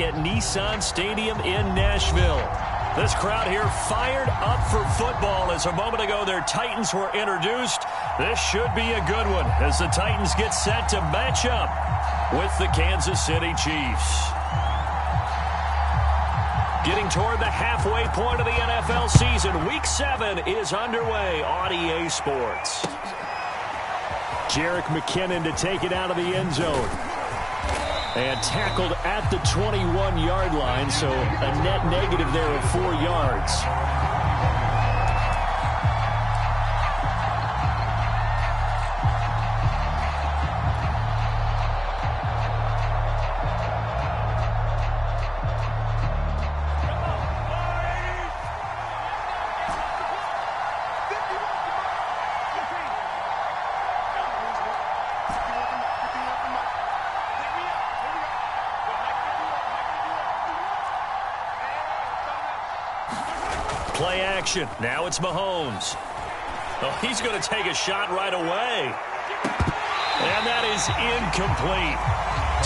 at Nissan Stadium in Nashville. This crowd here fired up for football as a moment ago their Titans were introduced. This should be a good one as the Titans get set to match up with the Kansas City Chiefs. Getting toward the halfway point of the NFL season, Week 7 is underway on EA Sports. Jerick McKinnon to take it out of the end zone. And tackled at the 21-yard line, so a net negative there of 4 yards. Play action. Now it's Mahomes. Oh, he's going to take a shot right away. And that is incomplete.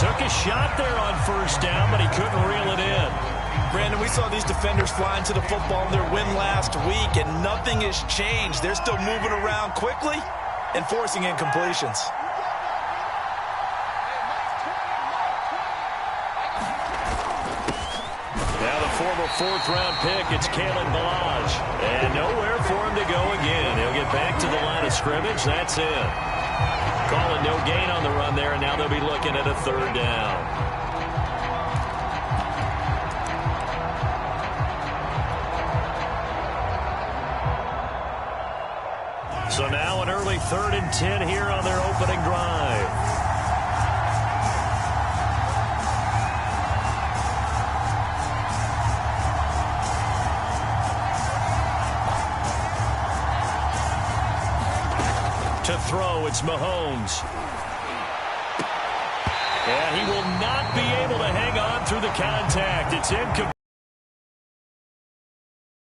Took a shot there on first down, but he couldn't reel it in. Brandon, we saw these defenders flying to the football in their win last week, and nothing has changed. They're still moving around quickly and forcing incompletions. Former fourth-round pick, it's Kalen Ballage. And nowhere for him to go again. He'll get back to the line of scrimmage. That's it. Calling no gain on the run there, and now they'll be looking at a third down. So now an early 3rd and 10 here on their opening drive. To throw, it's Mahomes. And he will not be able to hang on through the contact. It's incomplete.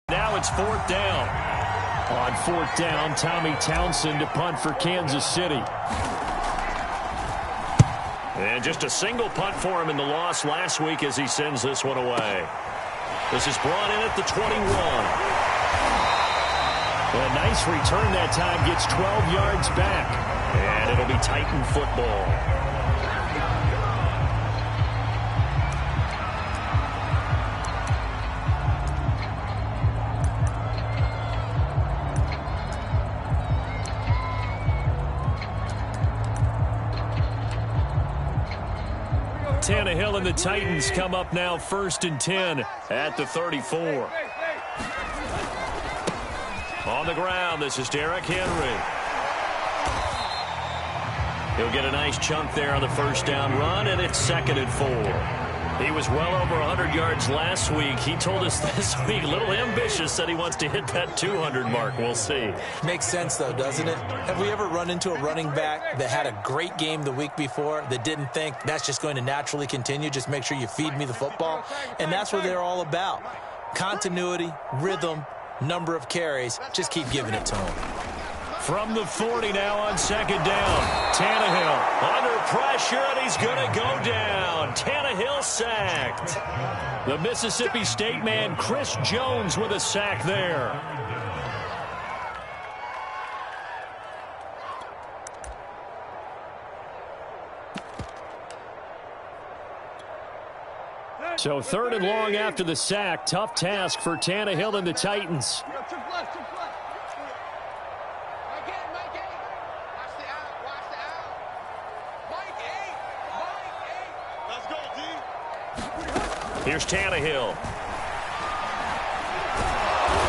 Now it's 4th down. On 4th down, Tommy Townsend to punt for Kansas City. And just a single punt for him in the loss last week as he sends this one away. This is brought in at the 21. A nice return that time, gets 12 yards back. And it'll be Titan football. Tannehill and the Titans come up now 1st and 10 at the 34. On the ground, this is Derrick Henry. He'll get a nice chunk there on the first down run, and it's 2nd and 4. He was well over 100 yards last week. He told us this week, a little ambitious, said he wants to hit that 200 mark. We'll see. Makes sense, though, doesn't it? Have we ever run into a running back that had a great game the week before that didn't think that's just going to naturally continue? Just make sure you feed me the football. And that's what they're all about. Continuity, rhythm, number of carries. Just keep giving it to him. From the 40 now on 2nd down. Tannehill under pressure, and he's going to go down. Tannehill sacked. The Mississippi State man, Chris Jones, with a sack there. So 3rd and long after the sack. Tough task for Tannehill and the Titans. Here's Tannehill.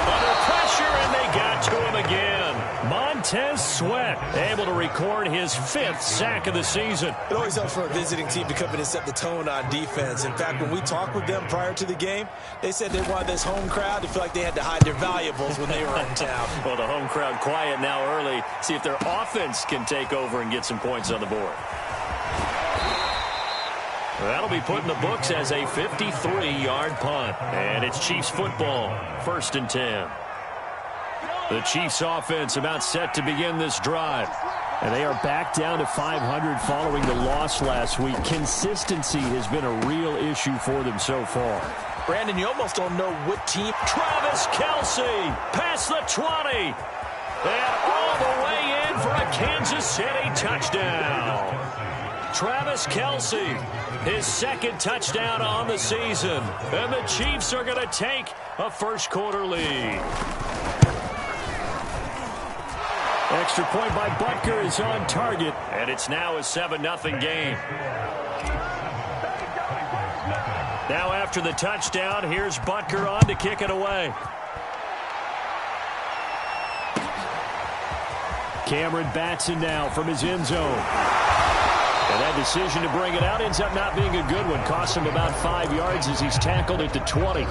Under pressure, and they got to him again. Montez Sweat able to record his 5th sack of the season. It always helps for a visiting team to come in and set the tone on defense. In fact, when we talked with them prior to the game, they said they wanted this home crowd to feel like they had to hide their valuables when they were in town. Well, the home crowd quiet now early. See if their offense can take over and get some points on the board. That'll be put in the books as a 53-yard punt. And it's Chiefs football, 1st and 10. The Chiefs offense about set to begin this drive. And they are back down to 500 following the loss last week. Consistency has been a real issue for them so far. Brandon, you almost don't know what team. Travis Kelce past the 20. And all the way in for a Kansas City touchdown. Travis Kelce, his second touchdown on the season. And the Chiefs are going to take a first-quarter lead. Extra point by Butker is on target, and it's now a 7-0 game. Now after the touchdown, here's Butker on to kick it away. Cameron Batson now from his end zone. And that decision to bring it out ends up not being a good one. Costs him about 5 yards as he's tackled at the 20.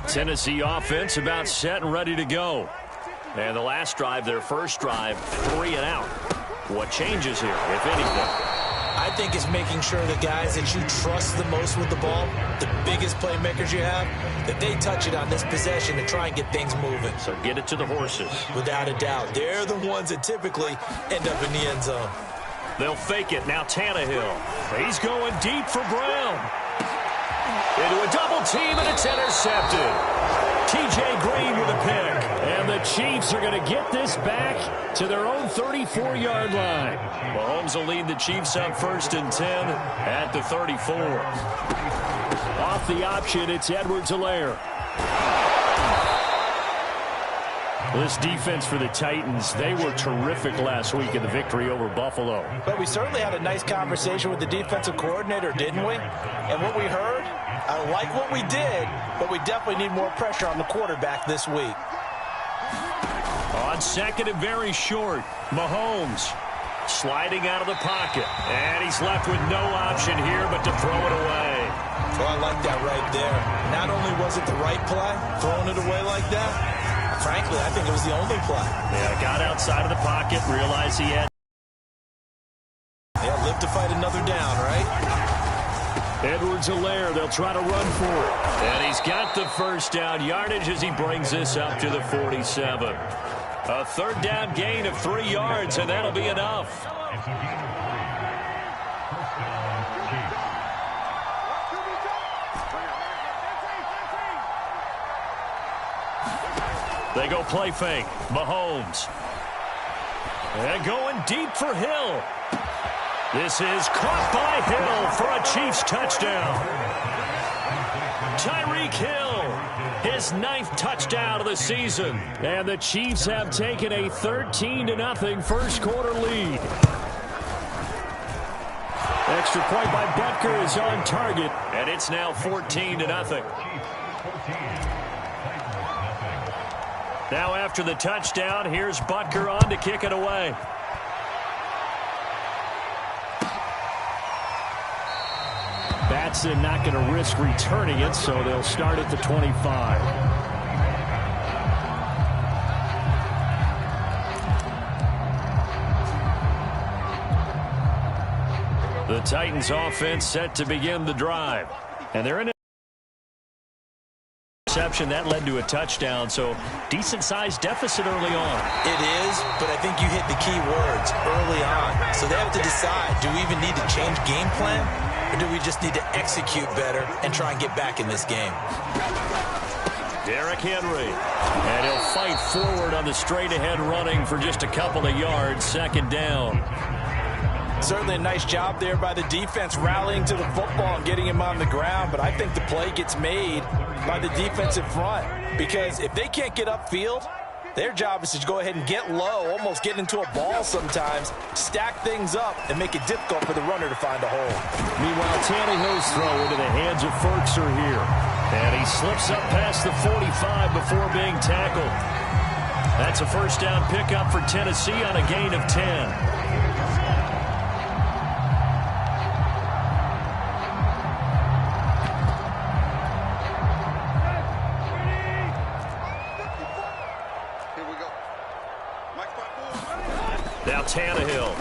Tennessee offense about set and ready to go. And the last drive, their first drive, 3 and out. What changes here, if anything? I think it's making sure the guys that you trust the most with the ball, the biggest playmakers you have, that they touch it on this possession and try and get things moving. So get it to the horses. Without a doubt. They're the ones that typically end up in the end zone. They'll fake it. Now Tannehill. He's going deep for Brown. Into a double team, and it's intercepted. T.J. Green with a pick. And the Chiefs are going to get this back to their own 34-yard line. Mahomes will lead the Chiefs up 1st and 10 at the 34. Off the option, it's Edwards-Helaire. This defense for the Titans, they were terrific last week in the victory over Buffalo. But we certainly had a nice conversation with the defensive coordinator, didn't we? And what we heard, I like what we did, but we definitely need more pressure on the quarterback this week. On second and very short, Mahomes sliding out of the pocket. And he's left with no option here but to throw it away. Well, I like that right there. Not only was it the right play, throwing it away like that, frankly, I think it was the only play. Yeah, got outside of the pocket, realized he had. Yeah, live to fight another down, right? Edwards-Helaire, they'll try to run for it. And he's got the first down yardage as he brings this up to the 47. A third down gain of 3 yards, and that'll be enough. They go play fake. Mahomes. And going deep for Hill. This is caught by Hill for a Chiefs touchdown. Tyreek Hill, his 9th touchdown of the season. And the Chiefs have taken a 13-0 first-quarter lead. Extra point by Butker is on target, and it's now 14-0. Now after the touchdown, here's Butker on to kick it away. Batson not going to risk returning it, so they'll start at the 25. The Titans offense set to begin the drive. And they're in it. That led to a touchdown, so decent-sized deficit early on. It is, but I think you hit the key words early on. So they have to decide, do we even need to change game plan, or do we just need to execute better and try and get back in this game? Derrick Henry, and he'll fight forward on the straight-ahead running for just a couple of yards, second down. Certainly a nice job there by the defense rallying to the football and getting him on the ground, but I think the play gets made by the defensive front because if they can't get upfield, their job is to go ahead and get low, almost get into a ball sometimes, stack things up, and make it difficult for the runner to find a hole. Meanwhile, Tannehill's throw into the hands of Ferkser here. And he slips up past the 45 before being tackled. That's a first down pickup for Tennessee on a gain of 10. Now Tannehill.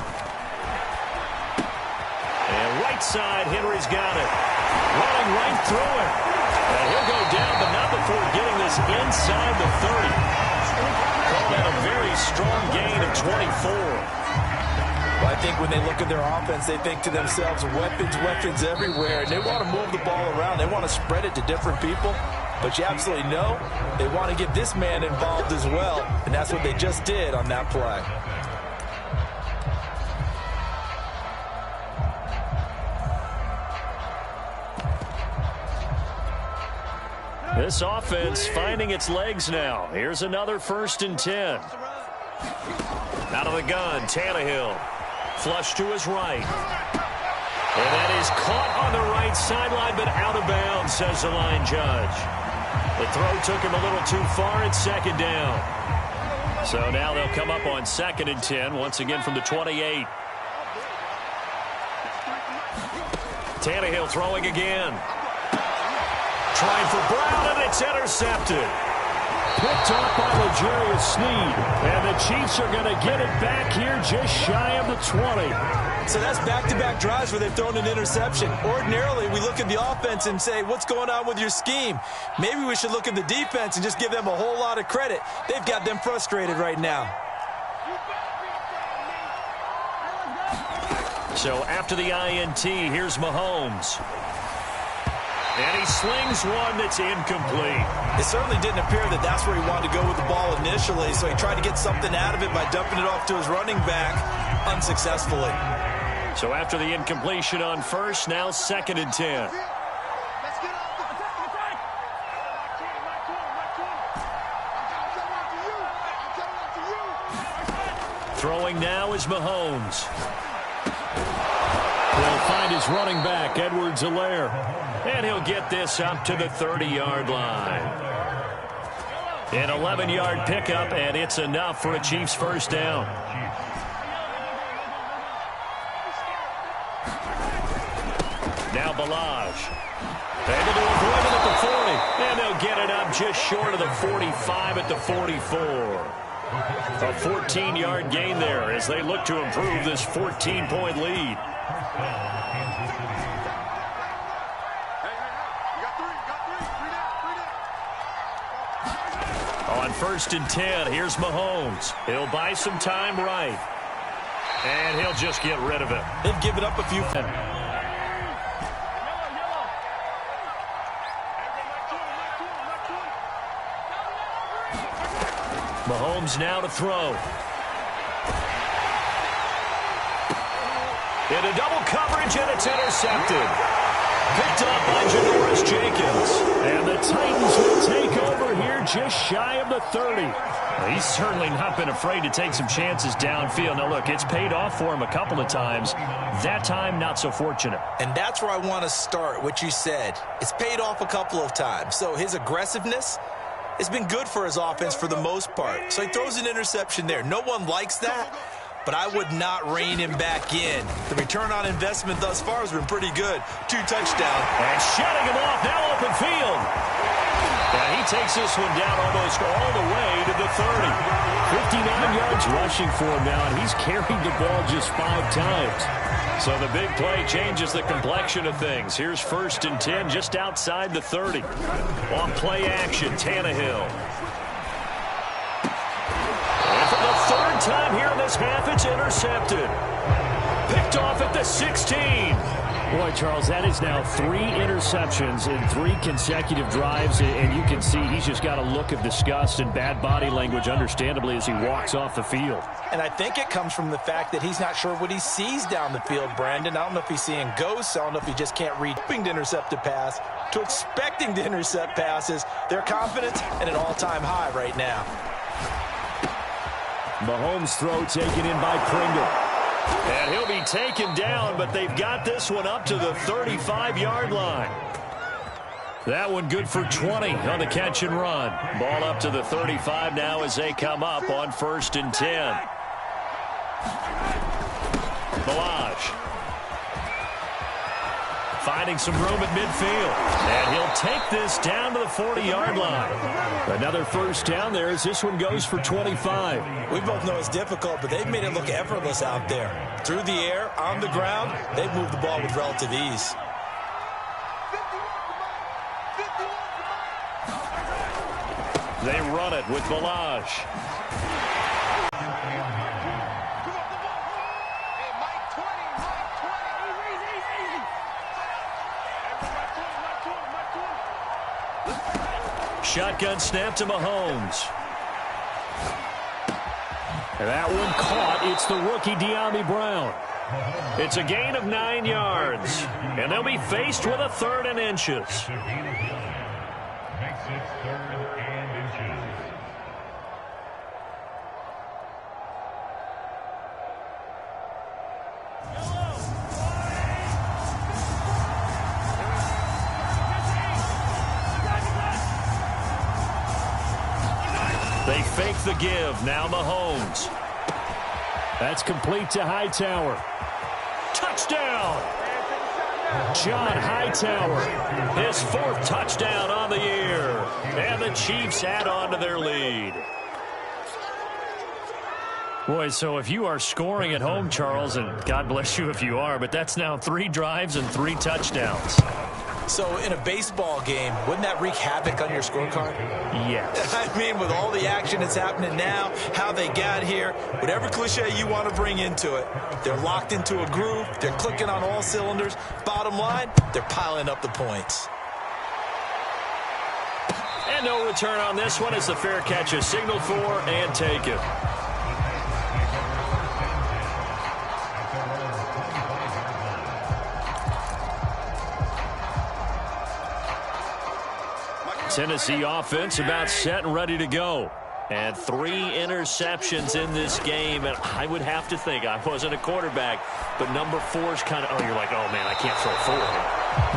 And right side, Henry's got it. Running right through it. And he'll go down, but not before getting this inside the 30. Call that a very strong gain of 24. Well, I think when they look at their offense, they think to themselves, weapons, weapons everywhere. And they want to move the ball around. They want to spread it to different people. But you absolutely know they want to get this man involved as well. And that's what they just did on that play. This offense finding its legs now. Here's another 1st and 10. Out of the gun, Tannehill. Flush to his right. And that is caught on the right sideline, but out of bounds, says the line judge. The throw took him a little too far at 2nd down. So now they'll come up on 2nd and 10, once again from the 28. Tannehill throwing again. Trying for Brown, and it's intercepted. Picked off by L'Jarius Sneed. And the Chiefs are going to get it back here just shy of the 20. So that's back-to-back drives where they've thrown an interception. Ordinarily, we look at the offense and say, what's going on with your scheme? Maybe we should look at the defense and just give them a whole lot of credit. They've got them frustrated right now. So after the INT, here's Mahomes. And he slings one that's incomplete. It certainly didn't appear that that's where he wanted to go with the ball initially, so he tried to get something out of it by dumping it off to his running back unsuccessfully. So after the incompletion on 1st, now 2nd and 10. Throwing now is Mahomes. He'll find his running back, Edwards-Helaire. And he'll get this up to the 30-yard line. An 11-yard pickup, and it's enough for a Chiefs 1st down. Now Balaj. Able to avoid it at the 40. And they'll get it up just short of the 45 at the 44. A 14-yard gain there as they look to improve this 14-point lead. On 1st and 10, here's Mahomes. He'll buy some time right. And he'll just get rid of it. They've given up a few. Mahomes now to throw. Into double coverage, and it's intercepted. Picked up by Janoris Jenkins. And the Titans will take over here just shy of the 30. Well, he's certainly not been afraid to take some chances downfield. Now, look, it's paid off for him a couple of times. That time, not so fortunate. And that's where I want to start, what you said. It's paid off a couple of times. So his aggressiveness has been good for his offense for the most part. So he throws an interception there. No one likes that. But I would not rein him back in. The return on investment thus far has been pretty good. 2 touchdowns. And shutting him off, now open field. And he takes this one down almost all the way to the 30. 59 yards rushing for him now, and he's carried the ball just 5 times. So the big play changes the complexion of things. Here's 1st and 10 just outside the 30. On play action, Tannehill. Third time here in this half, it's intercepted. Picked off at the 16. Boy, Charles, that is now 3 interceptions in 3 consecutive drives, and you can see he's just got a look of disgust and bad body language, understandably, as he walks off the field. And I think it comes from the fact that he's not sure what he sees down the field, Brandon. I don't know if he's seeing ghosts. I don't know if he just can't read. Hoping to intercept a pass to expecting to intercept passes. Their confidence at an all-time high right now. Mahomes' throw taken in by Pringle. And he'll be taken down, but they've got this one up to the 35-yard line. That one good for 20 on the catch and run. Ball up to the 35 now as they come up on 1st and 10. Balaj. Finding some room at midfield. And he'll take this down to the 40-yard line. Another 1st down there as this one goes for 25. We both know it's difficult, but they've made it look effortless out there. Through the air, on the ground, they've moved the ball with relative ease. 51. They run it with Balaj. Shotgun snap to Mahomes. And that one caught. It's the rookie De'Ami Brown. It's a gain of 9 yards. And they'll be faced with a 3rd and inches. They fake the give. Now Mahomes. That's complete to Hightower. Touchdown! John Hightower. His 4th touchdown on the year. And the Chiefs add on to their lead. Boy, so if you are scoring at home, Charles, and God bless you if you are, but that's now 3 drives and 3 touchdowns. So in a baseball game, wouldn't that wreak havoc on your scorecard? Yes. I mean, with all the action that's happening now, how they got here, whatever cliche you want to bring into it, they're locked into a groove, they're clicking on all cylinders. Bottom line, they're piling up the points. And no return on this one as the fair catch is signaled for and taken. Tennessee offense about set and ready to go. And 3 interceptions in this game. And I would have to think, I wasn't a quarterback, but number 4 is kind of, oh, you're like, oh, man, I can't throw 4.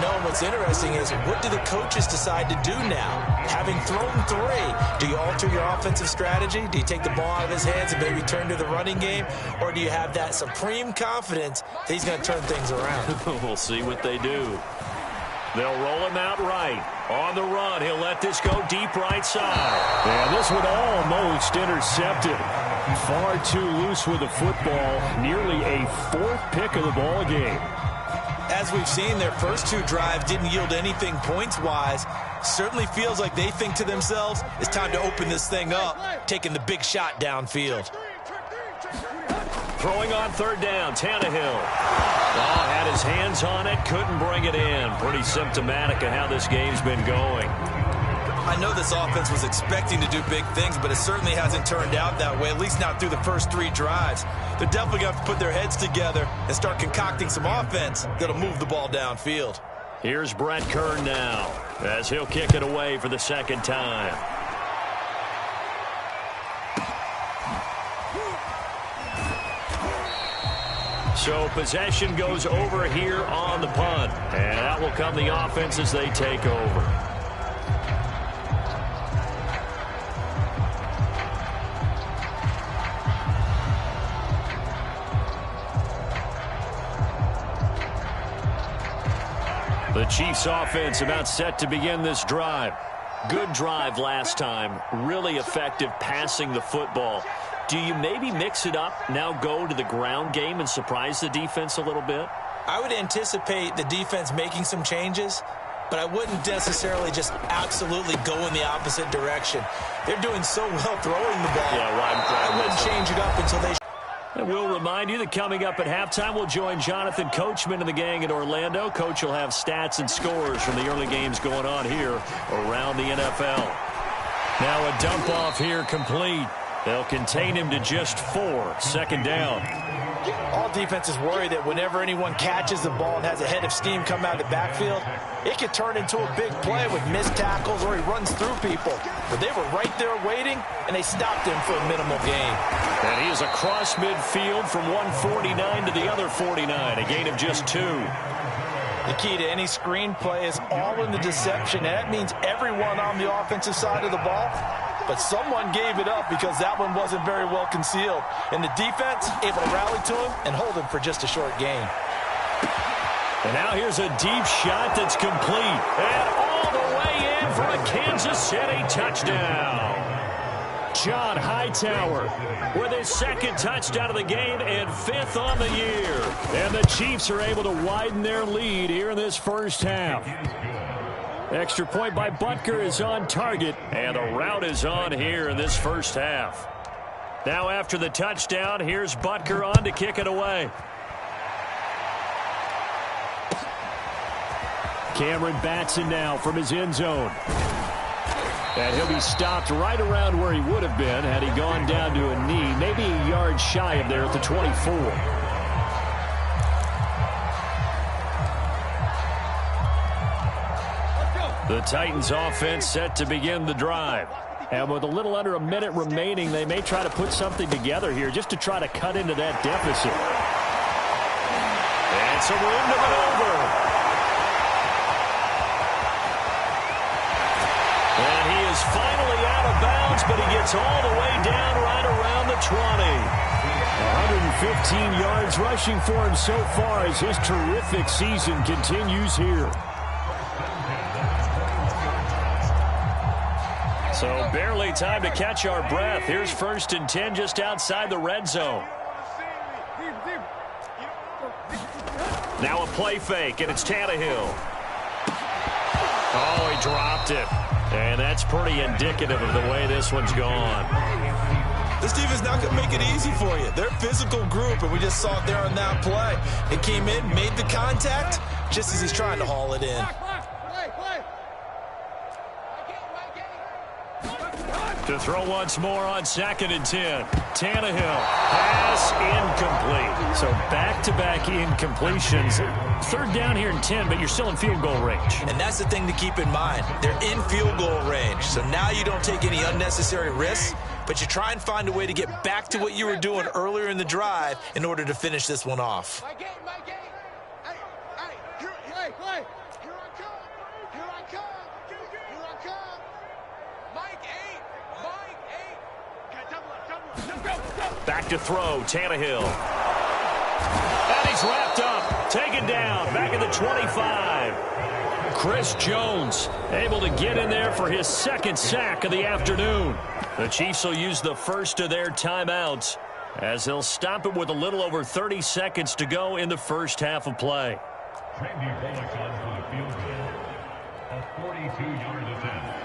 No, what's interesting is what do the coaches decide to do now? Having thrown 3, do you alter your offensive strategy? Do you take the ball out of his hands and maybe turn to the running game? Or do you have that supreme confidence that he's going to turn things around? We'll see what they do. They'll roll him out right. On the run, he'll let this go deep right side. And this one almost intercepted. Far too loose with the football. Nearly a 4th pick of the ball game. As we've seen, their first 2 drives didn't yield anything points-wise. Certainly feels like they think to themselves, it's time to open this thing up, taking the big shot downfield. Throwing on 3rd down, Tannehill. Oh, had his hands on it, couldn't bring it in. Pretty symptomatic of how this game's been going. I know this offense was expecting to do big things, but it certainly hasn't turned out that way, at least not through the first 3 drives. They're definitely going to have to put their heads together and start concocting some offense that'll move the ball downfield. Here's Brett Kern now, as he'll kick it away for the 2nd time. So possession goes over here on the punt. And out will come the offense as they take over. The Chiefs offense about set to begin this drive. Good drive last time. Really effective passing the football. Do you maybe mix it up, now go to the ground game and surprise the defense a little bit? I would anticipate the defense making some changes, but I wouldn't necessarily just absolutely go in the opposite direction. They're doing so well throwing the ball. Yeah, I wouldn't change it up until they... And we'll remind you that coming up at halftime, we'll join Jonathan Coachman and the gang in Orlando. Coach will have stats and scores from the early games going on here around the NFL. Now a dump off here complete. They'll contain him to just 4. 2nd down. All defenses worry that whenever anyone catches the ball and has a head of steam come out of the backfield, it could turn into a big play with missed tackles or he runs through people. But they were right there waiting, and they stopped him for a minimal gain. And he is across midfield from 149 to the other 49, a gain of just 2. The key to any screen play is all in the deception, and that means everyone on the offensive side of the ball. But someone gave it up because that one wasn't very well concealed. And the defense able to rally to him and hold him for just a short gain. And now here's a deep shot that's complete. And all the way in for a Kansas City touchdown. John Hightower with his 2nd touchdown of the game and 5th on the year. And the Chiefs are able to widen their lead here in this first half. Extra point by Butker is on target, and the route is on here in this first half. Now after the touchdown, here's Butker on to kick it away. Cameron Batson now from his end zone. And he'll be stopped right around where he would have been had he gone down to a knee, maybe a yard shy of there at the 24. The Titans offense set to begin the drive. And with a little under a minute remaining, they may try to put something together here just to try to cut into that deficit. And so we're into maneuver. And he is finally out of bounds, but he gets all the way down right around the 20. 115 yards rushing for him so far as his terrific season continues here. So barely time to catch our breath. Here's 1st and 10 just outside the red zone. Now a play fake, and it's Tannehill. Oh, he dropped it. And that's pretty indicative of the way this one's gone. This defense not going to make it easy for you. They're a physical group, and we just saw it there on that play. It came in, made the contact, just as he's trying to haul it in. To throw once more on 2nd and 10. Tannehill, pass incomplete. So back-to-back incompletions. 3rd down here and 10, but you're still in field goal range. And that's the thing to keep in mind. They're in field goal range. So now you don't take any unnecessary risks, but you try and find a way to get back to what you were doing earlier in the drive in order to finish this one off. Back to throw, Tannehill. And he's wrapped up, taken down, back at the 25. Chris Jones able to get in there for his 2nd sack of the afternoon. The Chiefs will use the first of their timeouts as they'll stop it with a little over 30 seconds to go in the first half of play. Randy Bullock on for the field goal. A 42-yard attempt.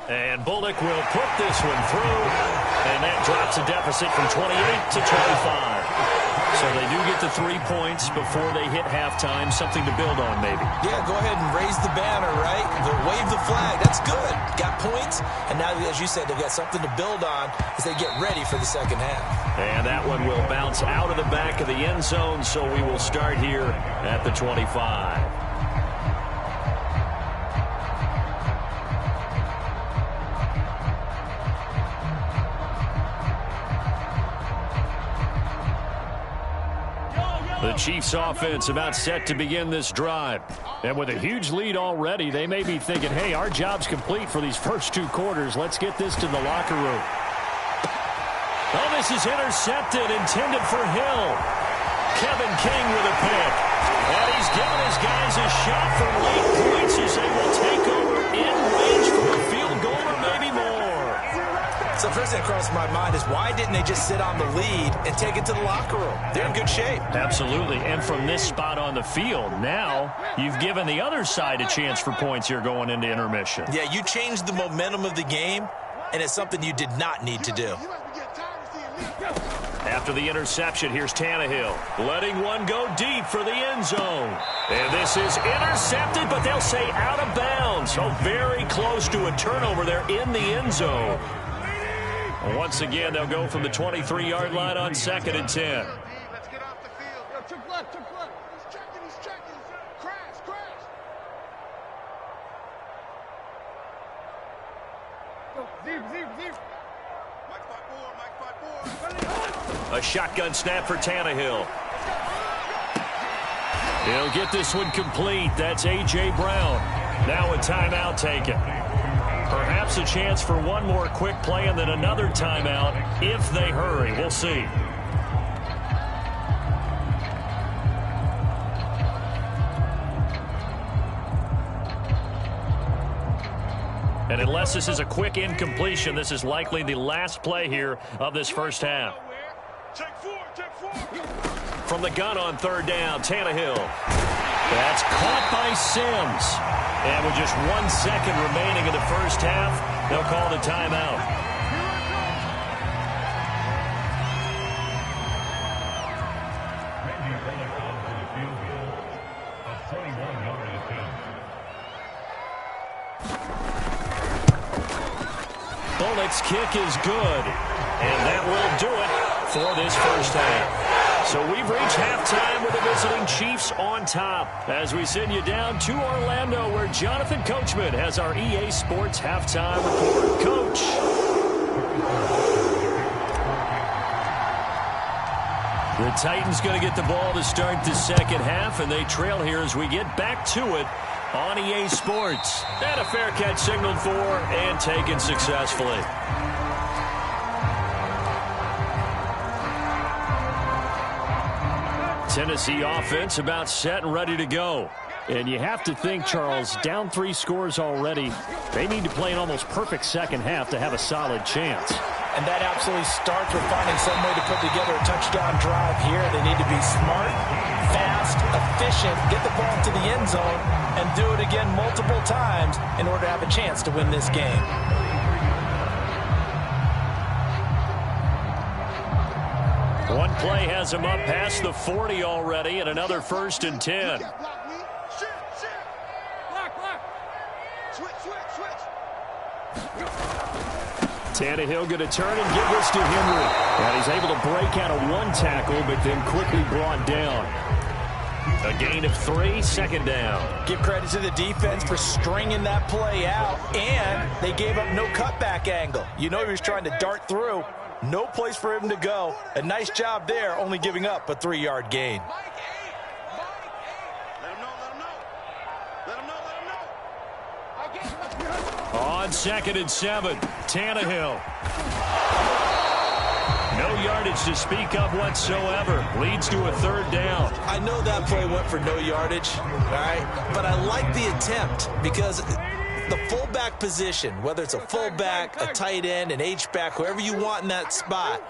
And Bullock will put this one through, and that drops a deficit from 28 to 25. So they do get the 3 points before they hit halftime, something to build on maybe. Yeah, go ahead and raise the banner, right? Wave the flag. That's good. Got points, and now, as you said, they've got something to build on as they get ready for the second half. And that one will bounce out of the back of the end zone, so we will start here at the 25. The Chiefs offense about set to begin this drive. And with a huge lead already, they may be thinking, hey, our job's complete for these first 2 quarters. Let's get this to the locker room. Oh, this is intercepted, intended for Hill. Kevin King with a pick. And he's given his guys a shot for late points as they will take over in range for a field goal or maybe more. So the first thing that crossed my mind is why didn't they just sit on the lead and take it to the locker room? They're in good shape. Absolutely. And from this spot on the field, now you've given the other side a chance for points here going into intermission. Yeah, you changed the momentum of the game, and it's something you did not need to do. After the interception, here's Tannehill, letting one go deep for the end zone. And this is intercepted, but they'll say out of bounds. So very close to a turnover there in the end zone. Once again, they'll go from the 23-yard line on 2nd and 10. Let's get off the field. Yo, took left. He's checking. Crash. Deep. Mike 5-4. A shotgun snap for Tannehill. He'll get this one complete. That's A.J. Brown. Now a timeout taken. Perhaps a chance for one more quick play and then another timeout if they hurry. We'll see. And unless this is a quick incompletion, this is likely the last play here of this first half. Take four. From the gun on 3rd down, Tannehill. That's caught by Sims. And with just 1 second remaining in the first half, they'll call the timeout. Bullock's kick is good. And that will do it for this first half. So we've reached halftime with the visiting Chiefs on top as we send you down to Orlando where Jonathan Coachman has our EA Sports halftime report. Coach. The Titans going to get the ball to start the second half, and they trail here as we get back to it on EA Sports. And a fair catch signaled for and taken successfully. Tennessee offense about set and ready to go. And you have to think, Charles, down 3 scores already. They need to play an almost perfect second half to have a solid chance. And that absolutely starts with finding some way to put together a touchdown drive here. They need to be smart, fast, efficient, get the ball to the end zone, and do it again multiple times in order to have a chance to win this game. One play has him up past the 40 already, and another 1st and 10. Tannehill going to turn and give this to Henry. And he's able to break out of 1 tackle, but then quickly brought down. A gain of 3, second down. Give credit to the defense for stringing that play out, and they gave up no cutback angle. You know he was trying to dart through. No place for him to go. A nice job there, only giving up a 3-yard gain. On 2nd and 7, Tannehill. No yardage to speak of whatsoever. Leads to a 3rd down. I know that play went for no yardage, all right? But I like the attempt because the fullback position, whether it's a fullback, a tight end, an H-back, whoever you want in that spot,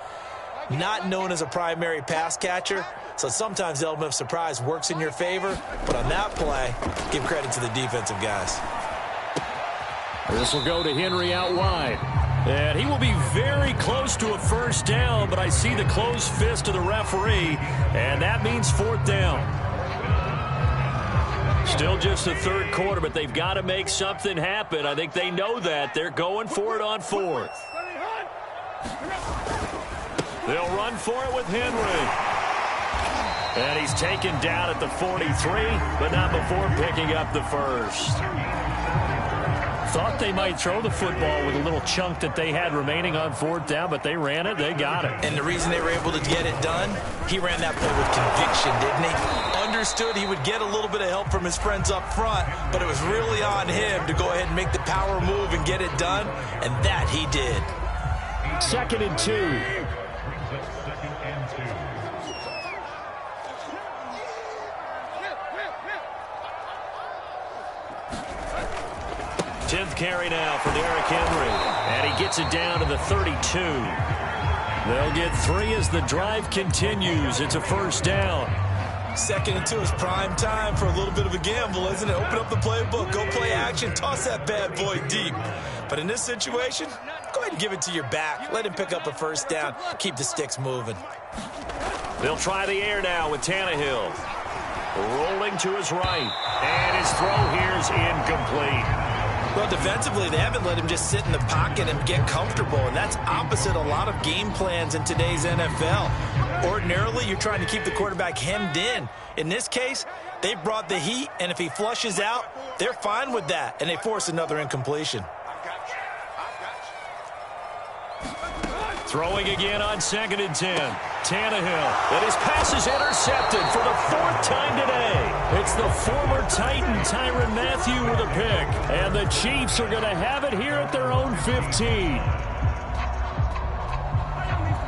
not known as a primary pass catcher. So sometimes the element of surprise works in your favor. But on that play, give credit to the defensive guys. This will go to Henry out wide. And he will be very close to a 1st down, but I see the closed fist of the referee, and that means 4th down. Still just the 3rd quarter, but they've got to make something happen. I think they know that. They're going for it on 4th. They'll run for it with Henry. And he's taken down at the 43, but not before picking up the 1st. Thought they might throw the football with a little chunk that they had remaining on 4th down, but they ran it, they got it. And the reason they were able to get it done, he ran that play with conviction, didn't he? Understood he would get a little bit of help from his friends up front, but it was really on him to go ahead and make the power move and get it done, and that he did. 2nd and 2. 10th carry now for Derrick Henry. And he gets it down to the 32. They'll get 3 as the drive continues. It's a 1st down. 2nd and 2 is prime time for a little bit of a gamble, isn't it? Open up the playbook, go play action, toss that bad boy deep. But in this situation, go ahead and give it to your back. Let him pick up a 1st down. Keep the sticks moving. They'll try the air now with Tannehill. Rolling to his right. And his throw here is incomplete. Well, defensively, they haven't let him just sit in the pocket and get comfortable, and that's opposite a lot of game plans in today's NFL. Ordinarily, you're trying to keep the quarterback hemmed in. In this case, they brought the heat, and if he flushes out, they're fine with that, and they force another incompletion. Throwing again on 2nd and 10. Tannehill. And his pass is intercepted for the 4th time today. It's the former Titan Tyrann Mathieu with a pick. And the Chiefs are going to have it here at their own 15.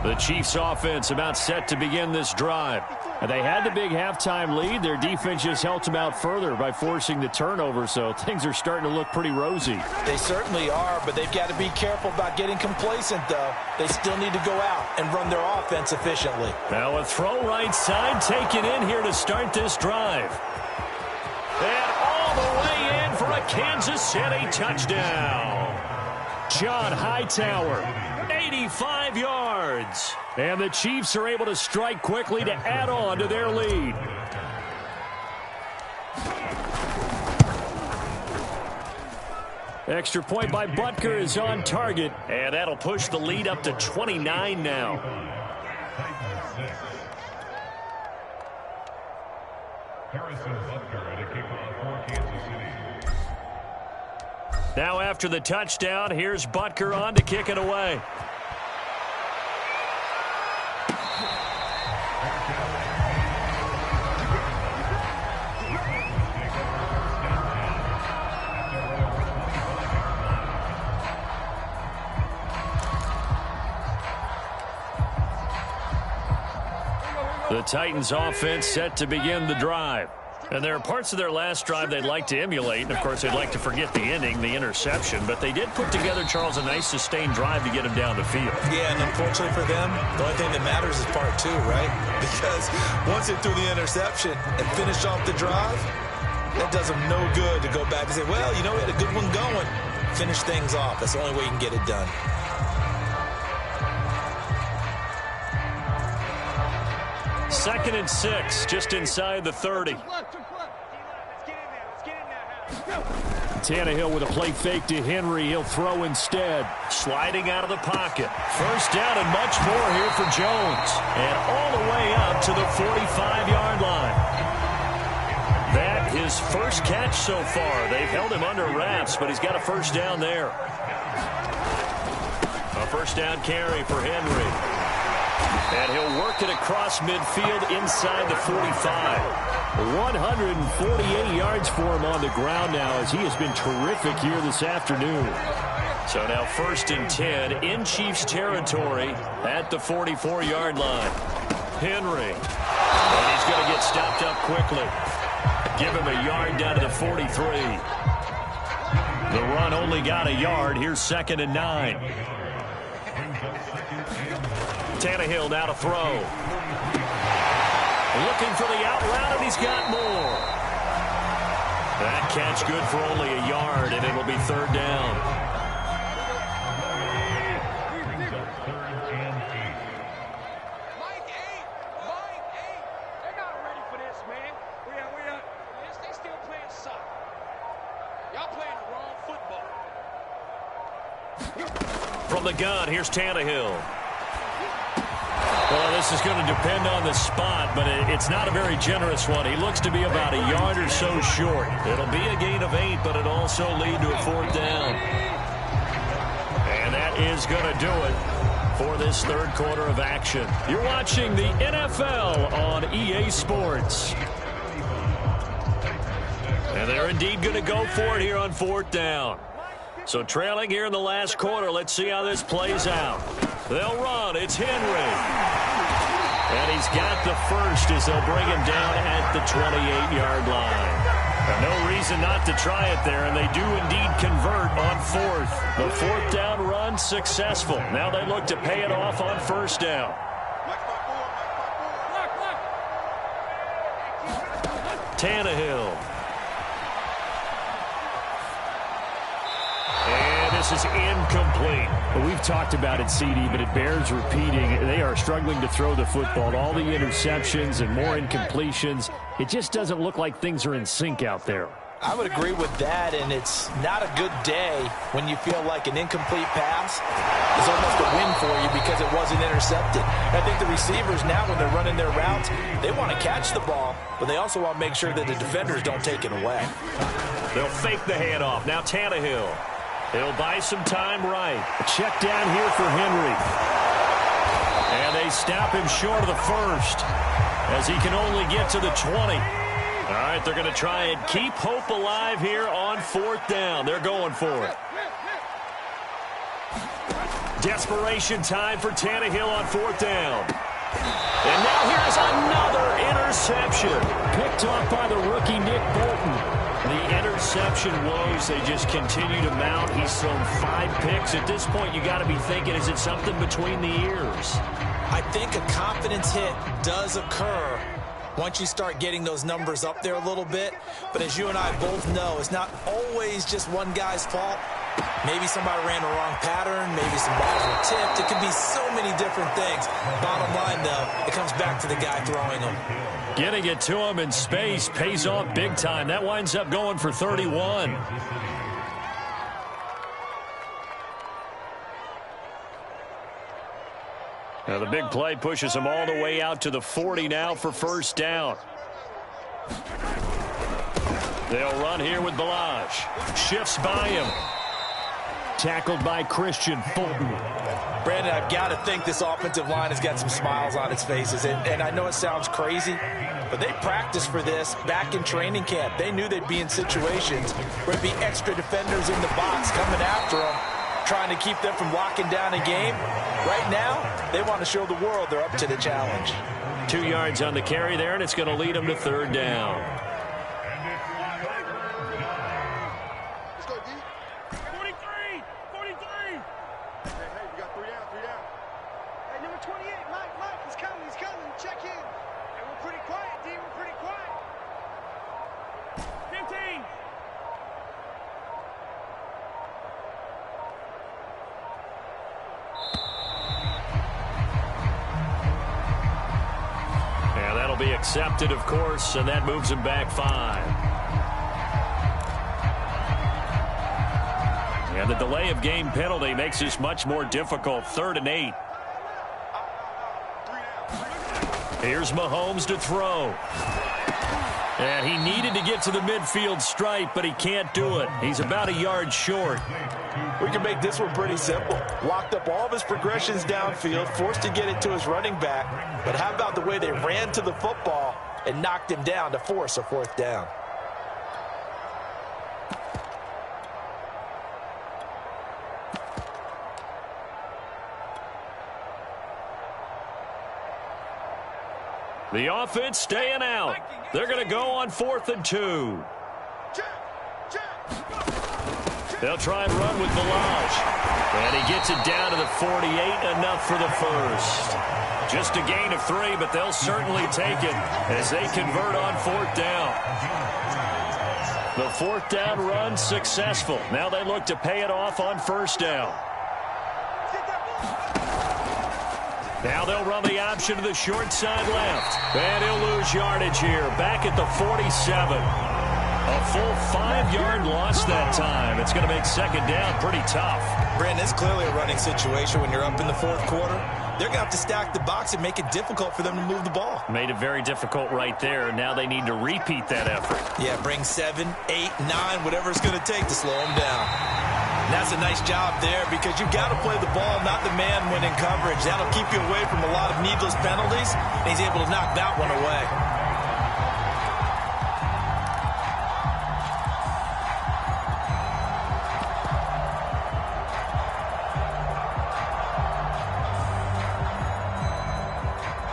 The Chiefs offense about set to begin this drive. And they had the big halftime lead. Their defense just helped them out further by forcing the turnover, so things are starting to look pretty rosy. They certainly are, but they've got to be careful about getting complacent, though. They still need to go out and run their offense efficiently. Now a throw right side taken in here to start this drive. And all the way in for a Kansas City touchdown. John Hightower, 85 yards. And the Chiefs are able to strike quickly to add on to their lead. Extra point by Butker is on target. And that'll push the lead up to 29 now. Harrison Butker at a kickoff for Kansas City. Now after the touchdown, here's Butker on to kick it away. The Titans offense set to begin the drive. And there are parts of their last drive they'd like to emulate. And, of course, they'd like to forget the ending, the interception. But they did put together, Charles, a nice sustained drive to get him down the field. Yeah, and unfortunately for them, the only thing that matters is part two, right? Because once they threw the interception and finished off the drive, that does them no good to go back and say, well, you know, we had a good one going. Finish things off. That's the only way you can get it done. Second and 6, just inside the 30. Tannehill with a play fake to Henry. He'll throw instead. Sliding out of the pocket. First down and much more here for Jones. And all the way up to the 45-yard line. That his first catch so far. They've held him under wraps, but he's got a first down there. A first down carry for Henry. And he'll work it across midfield inside the 45. 148 yards for him on the ground now as he has been terrific here this afternoon. So now first and 10 in Chiefs territory at the 44-yard line. Henry. And he's going to get stopped up quickly. Give him a yard down to the 43. The run only got a yard. Here's second and 9. Tannehill now to throw. Looking for the out route, and he's got more. That catch good for only a yard, and it'll be third down. Mike 8. They're not ready for this, man. They still playing soccer. Y'all playing the wrong football. From the gun, here's Tannehill. Well, this is going to depend on the spot, but it's not a very generous one. He looks to be about a yard or so short. It'll be a gain of 8, but it'll also lead to a fourth down. And that is going to do it for this third quarter of action. You're watching the NFL on EA Sports. And they're indeed going to go for it here on fourth down. So trailing here in the last quarter, let's see how this plays out. They'll run. It's Henry. And he's got the first as they'll bring him down at the 28-yard line. No reason not to try it there, and they do indeed convert on fourth. The fourth down run successful. Now they look to pay it off on first down. Tannehill. And this is incomplete. Well, we've talked about it, CD, but it bears repeating. They are struggling to throw the football. All the interceptions and more incompletions. It just doesn't look like things are in sync out there. I would agree with that, and it's not a good day when you feel like an incomplete pass is almost a win for you because it wasn't intercepted. I think the receivers now, when they're running their routes, they want to catch the ball, but they also want to make sure that the defenders don't take it away. They'll fake the handoff. Now Tannehill. He'll buy some time right. A check down here for Henry. And they stop him short of the first as he can only get to the 20. All right, they're going to try and keep hope alive here on fourth down. They're going for it. Desperation time for Tannehill on fourth down. And now here's another interception. Picked off by the rookie Nick Bolton. The interception woes, they just continue to mount. He's thrown 5 picks. At this point, you got to be thinking, is it something between the ears? I think a confidence hit does occur once you start getting those numbers up there a little bit. But as you and I both know, it's not always just one guy's fault. Maybe somebody ran the wrong pattern. Maybe some balls were tipped. It could be so many different things. Bottom line, though, it comes back to the guy throwing them. Getting it to him in space pays off big time. That winds up going for 31. Now the big play pushes him all the way out to the 40 now for first down. They'll run here with Balaj. Shifts by him. Tackled by Christian Fulton. Brandon, I've got to think this offensive line has got some smiles on its faces. And I know it sounds crazy, but they practiced for this back in training camp. They knew they'd be in situations where there'd be extra defenders in the box coming after them, trying to keep them from locking down a game. Right now, they want to show the world they're up to the challenge. 2 yards on the carry there, and it's going to lead them to third down. Be accepted, of course, and that moves him back 5. And the delay of game penalty makes this much more difficult. 3rd and 8. Here's Mahomes to throw. And he needed to get to the midfield stripe, but he can't do it. He's about a yard short. We can make this one pretty simple. Locked up all of his progressions downfield, forced to get it to his running back. But how about the way they ran to the football and knocked him down to force a 4th down? The offense staying out. They're going to go on 4th and 2. They'll try and run with Balaj. And he gets it down to the 48, enough for the first. Just a gain of 3, but they'll certainly take it as they convert on 4th down. The 4th down run successful. Now they look to pay it off on 1st down. Now they'll run the option to the short side left. And he'll lose yardage here, back at the 47. A full 5-yard loss that time. It's going to make 2nd down pretty tough. Brandon, it's clearly a running situation when you're up in the 4th quarter. They're going to have to stack the box and make it difficult for them to move the ball. Made it very difficult right there. Now they need to repeat that effort. Yeah, bring 7, 8, 9, whatever it's going to take to slow them down. And that's a nice job there because you've got to play the ball, not the man when in coverage. That'll keep you away from a lot of needless penalties, and he's able to knock that one away.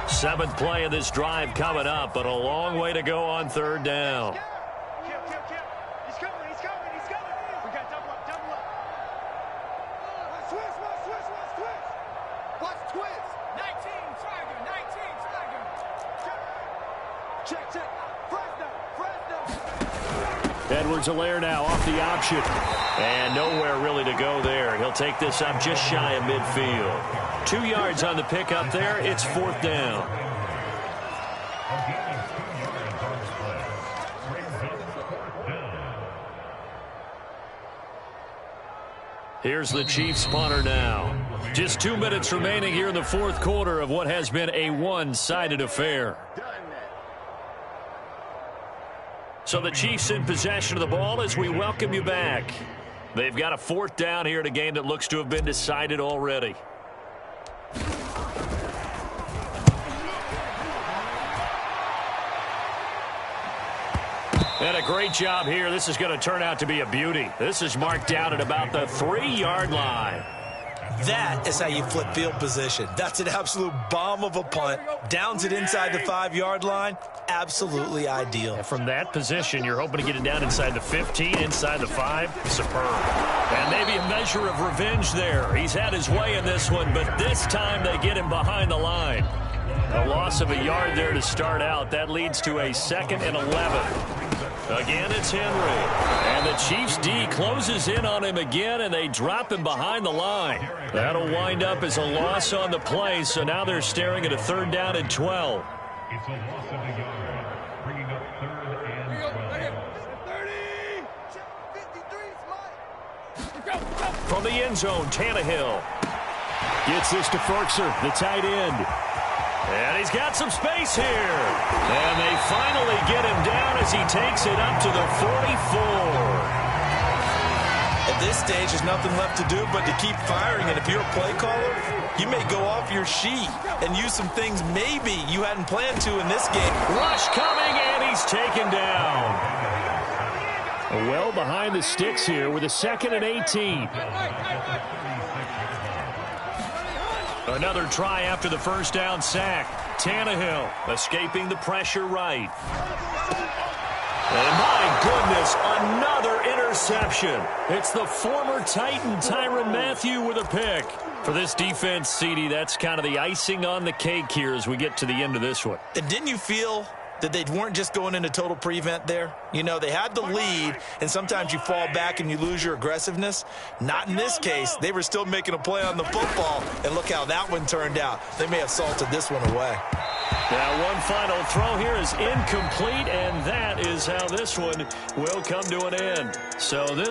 Seventh play of this drive coming up, but a long way to go on 3rd down. He's coming. We got double up. Watch twist. 19, Tiger. Check. Fresno. Edwards-Helaire now off the option. And nowhere really to go there. He'll take this up just shy of midfield. 2 yards on the pickup there. It's 4th down. Here's the Chiefs punter now. Just 2 minutes remaining here in the 4th quarter of what has been a one-sided affair. So the Chiefs in possession of the ball as we welcome you back. They've got a 4th down here in a game that looks to have been decided already. And a great job here. This is going to turn out to be a beauty. This is marked down at about the 3-yard line. That is how you flip field position. That's an absolute bomb of a punt. Downs it inside the 5-yard line. Absolutely ideal. And from that position, you're hoping to get it down inside the 15, inside the 5. Superb. And maybe a measure of revenge there. He's had his way in this one, but this time they get him behind the line. A loss of a yard there to start out. That leads to a 2nd and 11. Again, it's Henry. And the Chiefs' D closes in on him again, and they drop him behind the line. That'll wind up as a loss on the play, so now they're staring at a 3rd down and 12. It's a loss of a yard, bringing up 3rd and 12. From the end zone, Tannehill gets this to Ferkser, the tight end. And he's got some space here. And they finally get him down as he takes it up to the 44. At this stage, there's nothing left to do but to keep firing. And if you're a play caller, you may go off your sheet and use some things maybe you hadn't planned to in this game. Rush coming, and he's taken down. Well behind the sticks here with a 2nd and 18. Another try after the 1st down sack. Tannehill escaping the pressure right. And my goodness, another interception. It's the former Titan Tyrann Mathieu with a pick. For this defense, CD, that's kind of the icing on the cake here as we get to the end of this one. And didn't you feel that they weren't just going into total prevent there? You know, they had the lead, and sometimes you fall back and you lose your aggressiveness. Not in this case. They were still making a play on the football, and look how that one turned out. They may have salted this one away. Now, one final throw here is incomplete, and that is how this one will come to an end. So this